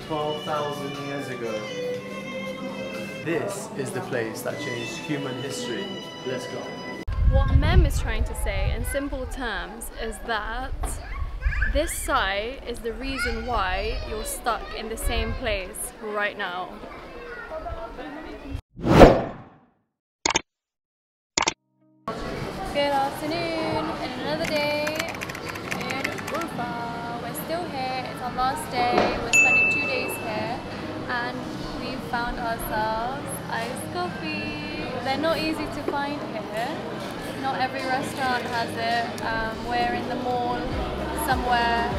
12,000 years ago. This is the place that changed human history. Let's go. What Mem is trying to say in simple terms is that this site is the reason why you're stuck in the same place right now. Good afternoon, and another day in Urfa. We're still here, it's our last day, we're spending 2 days here, and we've found ourselves iced coffee. They're not easy to find here, not every restaurant has it. We're in the mall somewhere,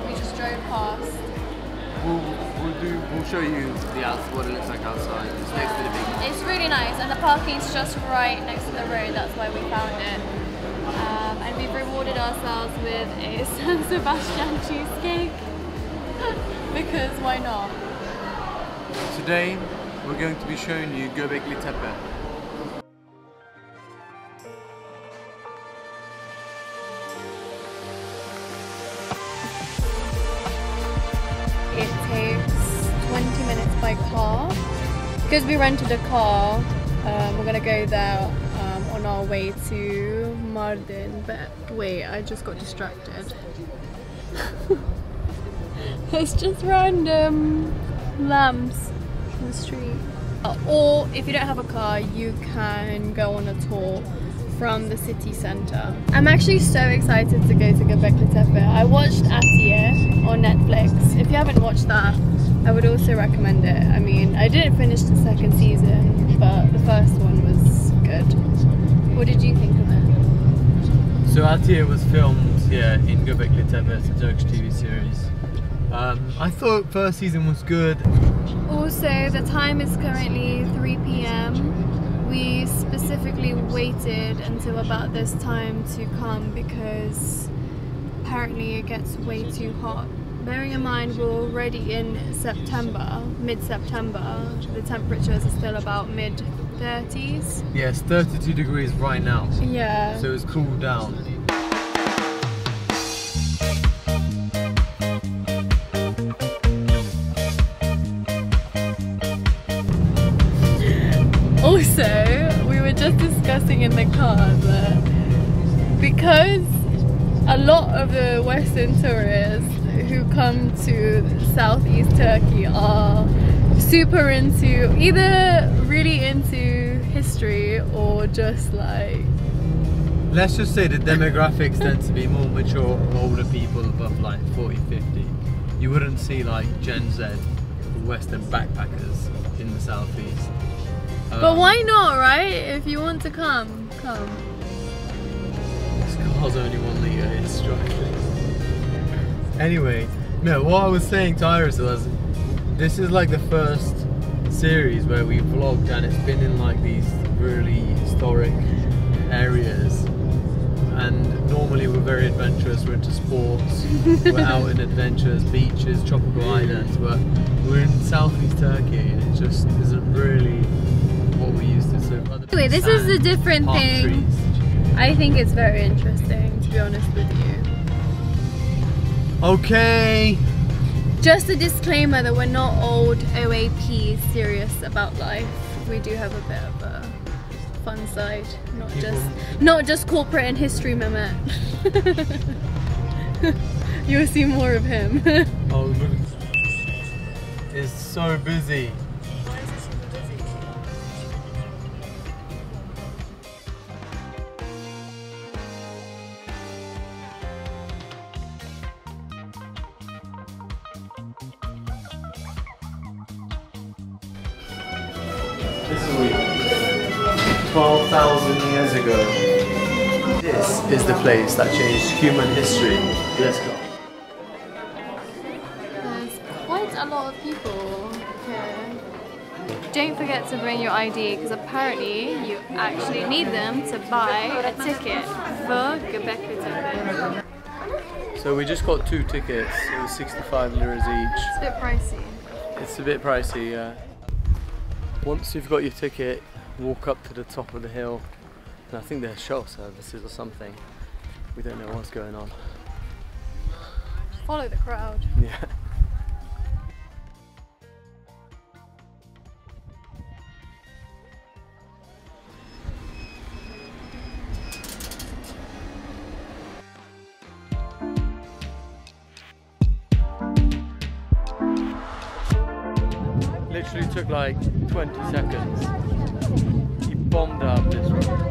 we just drove past. We'll show you what it looks like outside. It's next to the big. It's really nice, and the parking's just right next to the road. That's why we found it. And we've rewarded ourselves with a San Sebastian cheesecake because why not? Today we're going to be showing you Göbekli Tepe. It takes 20 minutes by car. Because we rented a car, we're gonna go there on our way to Mardin. But wait, I just got distracted. It's just random lamps on the street. Or if you don't have a car, you can go on a tour from the city centre. I'm actually so excited to go to Göbekli Tepe. I watched Atiye on Netflix. If you haven't watched that, I would also recommend it. I mean, I didn't finish the second season, but the first one was good. What did you think of it? So Atiye was filmed here in Göbekli Tepe, it's a Turkish TV series. I thought first season was good. Also, the time is currently 3 PM. We specifically waited until about this time to come because apparently it gets way too hot. Bearing in mind we're already in September, mid-September, the temperatures are still about mid-30s. Yes, 32 degrees right now. Yeah. So it's cooled down. Also, we were just discussing in the car that because a lot of the Western tourists who come to southeast Turkey are super into, either really into history or just like... Let's just say the demographics tend to be more mature, older people above like 40, 50. You wouldn't see like Gen Z or Western backpackers in the southeast. But why not, right? If you want to come, come. This car's only 1 litre, it's struggling. Anyway, no, what I was saying to Iris was, this is like the first series where we vlogged and it's been in like these really historic areas. And normally we're very adventurous, we're into sports, we're out in adventures, beaches, tropical islands, but we're in southeast Turkey and it just isn't really what we used to. So anyway, this is a different thing. Trees. I think it's very interesting, to be honest with you. Okay. Just a disclaimer that we're not old OAP serious about life. We do have a bit of a fun side, not just corporate and history Mehmet. You'll see more of him. Oh look, it's so busy. Why is it super busy? This is weird. 12,000 years ago. This is the place that changed human history. Let's go. There's quite a lot of people here. Don't forget to bring your ID because apparently you actually need them to buy a ticket for Göbekli Tepe. So we just got 2 tickets. It was 65 liras each. It's a bit pricey. It's a bit pricey, yeah. Once you've got your ticket, walk up to the top of the hill, and I think there's shuttle services or something. We don't know what's going on. Follow the crowd. Yeah. literally took like 20 seconds. He bombed out this road.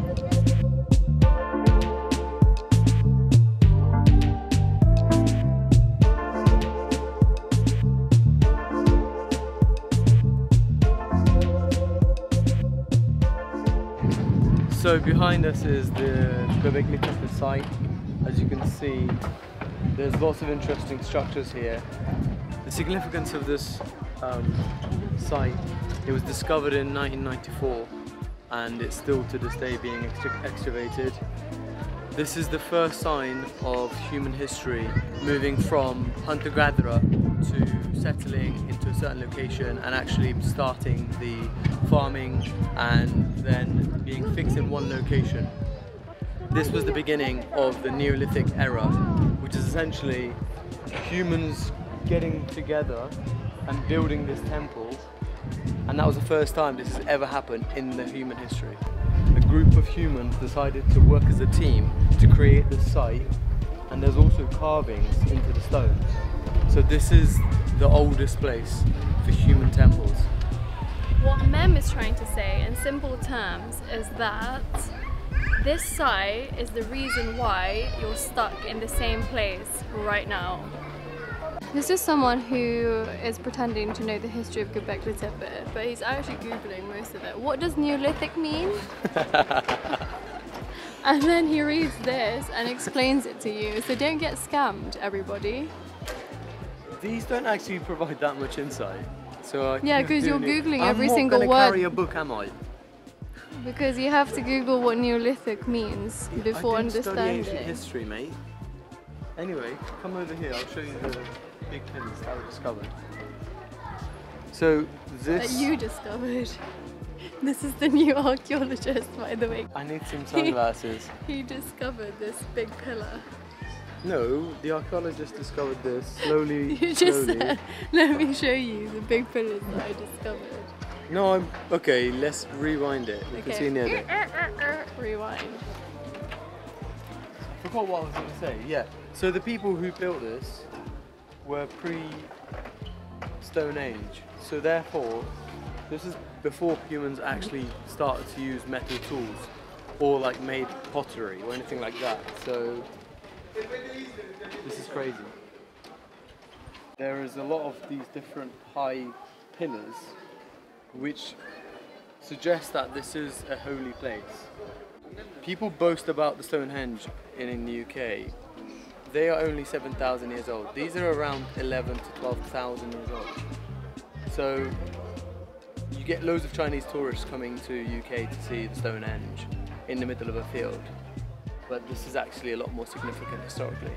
So behind us is the Göbekli Tepe site. As you can see, there's lots of interesting structures here. The significance of this site, it was discovered in 1994 and it's still to this day being excavated. This is the first sign of human history moving from hunter-gatherer to settling into a certain location and actually starting the farming and then being fixed in one location. This was the beginning of the Neolithic era, which is essentially humans getting together and building this temple, and that was the first time this has ever happened in the human history. A group of humans decided to work as a team to create this site, and there's also carvings into the stones. So this is the oldest place for human temples. What Mem is trying to say in simple terms is that this site is the reason why you're stuck in the same place right now. This is someone who is pretending to know the history of Göbekli Tepe, but he's actually Googling most of it. What does Neolithic mean? And then he reads this and explains it to you, so don't get scammed, everybody. These don't actually provide that much insight. So yeah, because you're Googling every single word. I'm not going to carry a book, am I? Because you have to Google what Neolithic means before understanding. I didn't study ancient history, mate. Anyway, come over here, I'll show you the big pillars that were discovered. So this... That you discovered. This is the new archaeologist, by the way. I need some sunglasses. He discovered this big pillar. No, the archaeologist discovered this slowly. You just said, let me show you the big pillars that I discovered. No, okay, let's rewind it. You can see near it. Rewind. Forgot what I was going to say, yeah. So the people who built this were pre-Stonehenge. So therefore, this is before humans actually started to use metal tools or like made pottery or anything like that. So this is crazy. There is a lot of these different high pillars which suggest that this is a holy place. People boast about the Stonehenge in the UK. They are only 7,000 years old. These are around 11 to 12,000 years old. So you get loads of Chinese tourists coming to UK to see the Stonehenge in the middle of a field. But this is actually a lot more significant historically.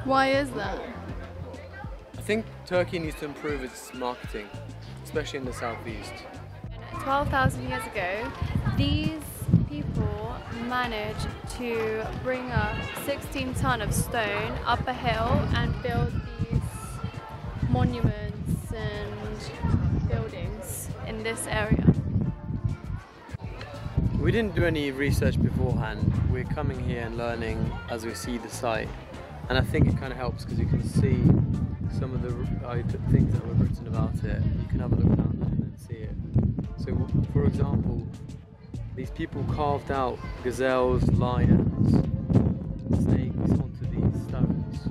Why is that? I think Turkey needs to improve its marketing, especially in the southeast. 12,000 years ago, these people managed to bring up 16 tons of stone up a hill and build these monuments and buildings in this area. We didn't do any research beforehand. We're coming here and learning as we see the site, and I think it kind of helps because you can see some of the things that were written about it. You can have a look down there and then see it. So, for example, these people carved out gazelles, lions, snakes onto these stones.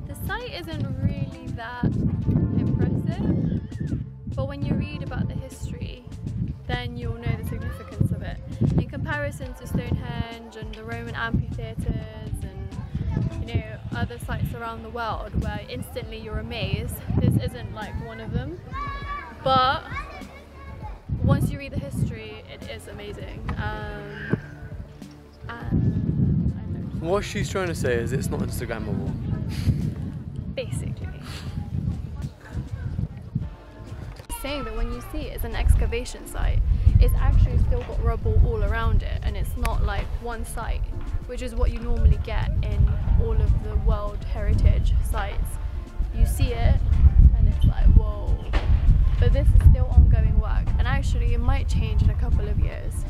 The site isn't really that impressive, but when you read about the history, then you'll know the significance of it. In comparison to Stonehenge and the Roman amphitheatres and, you know, other sites around the world where instantly you're amazed, this isn't like one of them. But once you read the history, it is amazing. And what she's trying to say is it's not Instagrammable. Basically. Saying that when you see it as an excavation site, it's actually still got rubble all around it, and it's not like one site, which is what you normally get in all of the World Heritage sites. You see it and it's like, whoa. But this is still ongoing work, and actually it might change in a couple of years.